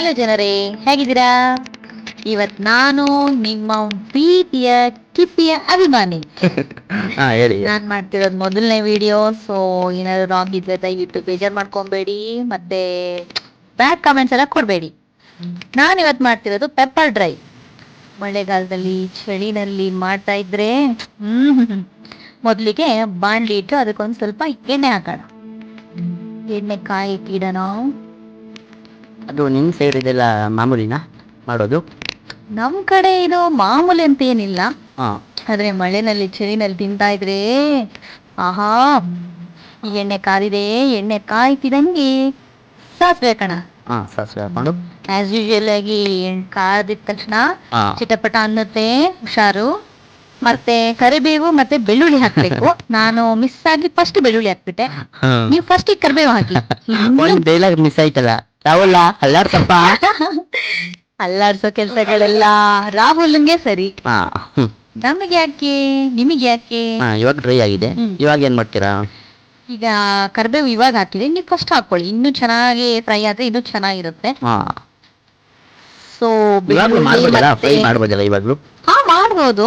Hello ಜನರೇ, ಹೇಗಿದ್ದೀರಾ? ಇವತ್ ನಾನು ನಿಮ್ಮ ಪ್ರೀತಿಯ ಕಿಪ್ಪಿಯ ಅಭಿಮಾನಿ. ಹೇಳಿ. ನಾನ್ ಮಾಡ್ತಿರೋದು ಮೊದಲನೇ ವಿಡಿಯೋ. ಸೊ ಏನಾದ್ರು ರಾಂಗ್ ಇದ್ರೆ ದಯವಿಟ್ಟು ಬೇಜಾರ್ ಮಾಡ್ಕೊಂಬೇಡಿ, ಮತ್ತೆ ಬ್ಯಾಡ್ ಕಾಮೆಂಟ್ಸ್ ಎಲ್ಲ ಕೊಡ್ಬೇಡಿ. ನಾನು ಇವತ್ ಮಾಡ್ತಿರೋದು ಪೆಪ್ಪರ್ ಡ್ರೈ. ಮಳೆಗಾಲದಲ್ಲಿ ಚಳಿನಲ್ಲಿ ಮಾಡ್ತಾ ಇದ್ರೆ ಮೊದಲಿಗೆ ಬಾಣ್ಲಿ ಇಟ್ಟು ಅದಕ್ಕೊಂದು ಸ್ವಲ್ಪ ಎಣ್ಣೆ ಹಾಕೋಣ. ಎಣ್ಣೆ ಕಾಯಿ ಇಡೋಣ. ಅದು ನಿಮ್ ಸೈಡ್ ಇದೆಲ್ಲ ಮಾಮೂಲಿನ ಮಾಡೋದು? ನಮ್ ಕಡೆ ಇದು ಮಾಮೂಲಿ ಅಂತ ಏನಿಲ್ಲ, ಹಾ ಆದ್ರೆ ಮಳೆನಲ್ಲಿ ಚಳಿನಲ್ಲಿ ತಿಂತಾ ಇದ್ರೆ ಆಹಾ. ಈ ಎಣ್ಣೆ ಕಾದಿದೆ, ಎಣ್ಣೆ ಕಾಯ್ತಿದಂಗೆ ಸಾಸ್ವೆ ಕಣ. ಸಾಸಿವೆ ಹಾಕೊಂಡು ಆಸ್ ಯೂಶುವಲ್ ಆಗಿ ಕಾದಿದ ತಕ್ಷಣ ಹಾ ಚಿಟಪಟ ಅನ್ನತ್ತೆ, ಹುಷಾರು. ಮತ್ತೆ ಕರಿಬೇವು ಮತ್ತೆ ಬೆಳ್ಳುಳ್ಳಿ ಹಾಕ್ಬೇಕು. ನಾನು ಮಿಸ್ ಆಗಿ ಫಸ್ಟ್ ಬೆಳ್ಳುಳ್ಳಿ ಹಾಕ್ಬಿಟ್ಟೆ, ನೀವು ಫಸ್ಟ್ ಕರಿಬೇವು ಹಾಕಿ. ಒಂದ್ ಡೈಲಾಗ್ ಮಿಸ್ ಆಯ್ತಲ್ಲ, ರಾಹುಲ ಅಲ್ಲಾಡ್ಸಪ್ಪ. ಅಲ್ಲಾಡ್ಸೋ ಕೆಲ್ಸಗಳೆಲ್ಲ ರಾಹುಲ್ಗೆ ಸರಿ, ಹಾ ನಮಗೆ ಯಾಕೆ, ನಿಮಗೆ ಯಾಕೆ? ಇವಾಗ ಡ್ರೈ ಆಗಿದೆ. ಇವಾಗ ಏನ್ ಮಾಡ್ತೀರಾ? ಈಗ ಕರಿಬೇವು ಇವಾಗ ಹಾಕಿದೆ, ನೀವು ಫಸ್ಟ್ ಹಾಕೊಳ್ಳಿ, ಇನ್ನೂ ಚೆನ್ನಾಗಿ ಫ್ರೈ ಆದ್ರೆ ಇನ್ನೂ ಚೆನ್ನಾಗಿರುತ್ತೆ. ಸೊ ಇವಾಗ್ಲೂ ಮಾಡ್ಬೋದಲ್ಲ, ಫ್ರೈ ಮಾಡ್ಬೋದಲ್ಲ ಇವಾಗ್ಲೂ? ಹಾ ಮಾಡ್ಬೋದು,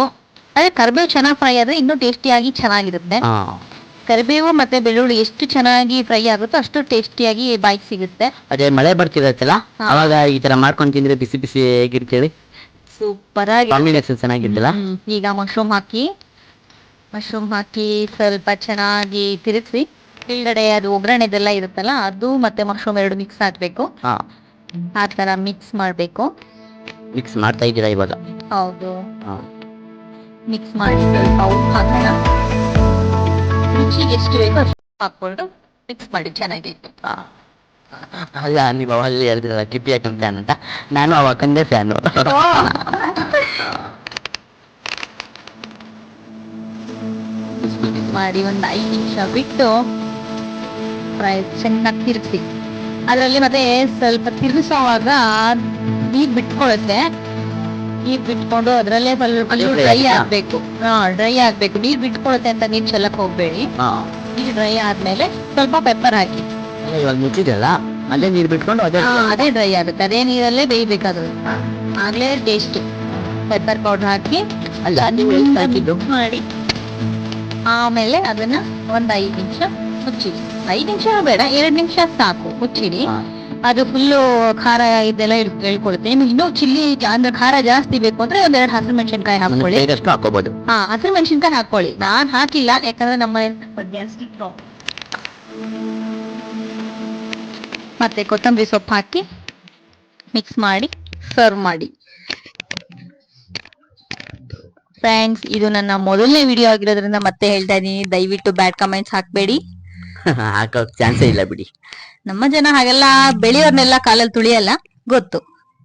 ಅದೇ ಕರಿಬೇವು ಚೆನ್ನಾಗಿ ಫ್ರೈ ಆದ್ರೆ ಇನ್ನೂ ಟೇಸ್ಟಿಯಾಗಿ ಚೆನ್ನಾಗಿರುತ್ತೆ. ಕರಿಬೇವು ಮತ್ತೆ ಬೆಳ್ಳುಳ್ಳಿ ಎಷ್ಟು ಚೆನ್ನಾಗಿ ಫ್ರೈ ಆಗುತ್ತೋ ಅಷ್ಟು ಟೇಸ್ಟಿಯಾಗಿ ಬಾಯಿಗೆ ಸಿಗುತ್ತೆ. ಅದೇ ಮಳೆ ಬರ್ತಿರತ್ತಲ್ಲ, ಅವಾಗ ಈ ತರ ಮಾಡ್ಕೊಂಡು ತಿಂದ್ರೆ ಬಿಸಿ ಬಿಸಿ ಹೇಗಿರ್ತೇಳಿ, ಸೂಪರ್ ಆಗಿ ಕಾಂಬಿನೇಷನ್ ಚೆನ್ನಾಗಿದ್ದಲ್ಲ. ಈಗ ಮಶ್ರೂಮ್ ಹಾಕಿ ಸ್ವಲ್ಪ ಚೆನ್ನಾಗಿ ತಿರುಗಿಸಿ, ಕೆಳಗಡೆ ಅದು ಒಗ್ಗರಣೆದೆಲ್ಲ ಇರುತ್ತಲ್ಲ ಅದು ಮತ್ತೆ ಮಶ್ರೂಮ್ ಎರಡು ಮಿಕ್ಸ್ ಹಾಕ್ಬೇಕು. ಆ ತರ ಮಿಕ್ಸ್ ಮಾಡ್ಬೇಕು. ಮಿಕ್ಸ್ ಮಾಡ್ತಾ ಇದ್ದೀರಾ ಇವಾಗ? ಹೌದು, ಮಿಕ್ಸ್ ಮಾಡಿ ಸ್ವಲ್ಪ ಉಪ್ಪು ಹಾಕೋಣ. ರುಚಿಗೆ ಎಷ್ಟು ಬೇಕೋ ಅಷ್ಟು ಹಾಕೊಂಡು ಮಿಕ್ಸ್ ಮಾಡಿ ಚೆನ್ನಾಗಿ. ಅಲ್ಲ, ನೀವು ಅವಾಗ ಹೇಳಿದ್ರಲ್ಲ ಕಿಪ್ಪಿ ಹಾಕನ್ ಫ್ಯಾನ್ ಅಂತ, ನಾನು ಅವಾಗಂದೇ ಫ್ಯಾನು. ಮಾಡಿ ಒಂದು 5 ನಿಮಿಷ ಬಿಟ್ಟು ಫ್ರೈ ಚೆನ್ನಾಗಿ ತಿರುಗಿಸಿ. ಅದರಲ್ಲಿ ಮತ್ತೆ ಸ್ವಲ್ಪ ತಿರುಗಿಸೋವಾಗ ನೀರ್ ಬಿಟ್ಕೊಳ್ಳುತ್ತೆ. ನೀರ್ ಬಿಟ್ಕೊಂಡು ಅದರಲ್ಲೇ ಸ್ವಲ್ಪ ಡ್ರೈ ಆಗ್ಬೇಕು. ಡ್ರೈ ಆಗ್ಬೇಕು, ನೀರ್ ಬಿಟ್ಕೊಳ್ಳುತ್ತೆ ಅಂತ ನೀರ್ ಚೆಲ್ಲಕ್ ಹೋಗ್ಬೇಡಿ. ನೀರ್ ಡ್ರೈ ಆದ್ಮೇಲೆ ಸ್ವಲ್ಪ ಪೆಪ್ಪರ್ ಹಾಕಿ. ಇವಾಗ ಮುಚ್ಚಿದೆಲ್ಲ ಅಲ್ಲೇ ನೀರ್ ಬಿಟ್ಕೊಂಡು ಅದೇ ಡ್ರೈ ಆಗುತ್ತೆ, ಅದೇ ನೀರಲ್ಲೇ ಬೇಯ್ಬೇಕಾದ್ರು, ಆಗ್ಲೇ ಟೇಸ್ಟ್. ಪೆಪ್ಪರ್ ಪೌಡರ್ ಹಾಕಿ ಮಾಡಿ ಆಮೇಲೆ ಅದನ್ನ ಒಂದ್ 5 ನಿಮಿಷ ಮುಚ್ಚಿಡಿ. 5 ನಿಮಿಷ ಬೇಡ, 2 ನಿಮಿಷ ಸಾಕು ಮುಚ್ಚಿಡಿ. ಅದು ಫುಲ್ಲು ಖಾರ ಇದೆಲ್ಲ ಹೇಳ್ಕೊಳುತ್ತೆ. ನಿಮ್ಗೆ ಇನ್ನೂ ಚಿಲ್ಲಿ ಅಂದ್ರೆ ಖಾರ ಜಾಸ್ತಿ ಬೇಕು ಅಂದ್ರೆ 1-2 ಹಸಿರು ಮೆಣಸಿನ್ಕಾಯಿ ಹಾಕೊಳ್ಳಿ. ಹಾಕೋಬಹುದು. ಹಸಿರು ಮೆಣಸಿನ್ಕಾಯಿ ಹಾಕೊಳ್ಳಿ, ನಾನ್ ಹಾಕಿಲ್ಲ ಯಾಕಂದ್ರೆ ನಮ್ಮ ಮತ್ತೆ ಕೊತ್ತಂಬರಿ ಸೊಪ್ಪು ಹಾಕಿ ಮಿಕ್ಸ್ ಮಾಡಿ ಸರ್ವ್ ಮಾಡಿ. ಫ್ರೆಂಡ್ಸ್, ಇದು ನನ್ನ ಮೊದಲನೇ ವಿಡಿಯೋ ಆಗಿರೋದ್ರಿಂದ ಮತ್ತೆ ಹೇಳ್ತಾ ಇದೀನಿ, ದಯವಿಟ್ಟು ಬ್ಯಾಡ್ ಕಮೆಂಟ್ಸ್ ಹಾಕ್ಬೇಡಿ. ಹಾಕೋ ಚಾನ್ಸೇ ಇಲ್ಲ ಬಿಡಿ. ನಮ್ಮ ಜನ ಹಾಗೆಲ್ಲ ಬೆಳೆಯೋರ್ನೆಲ್ಲ ಕಾಲಲ್ಲಿ ತುಳಿಯಲ್ಲ, ಗೊತ್ತು.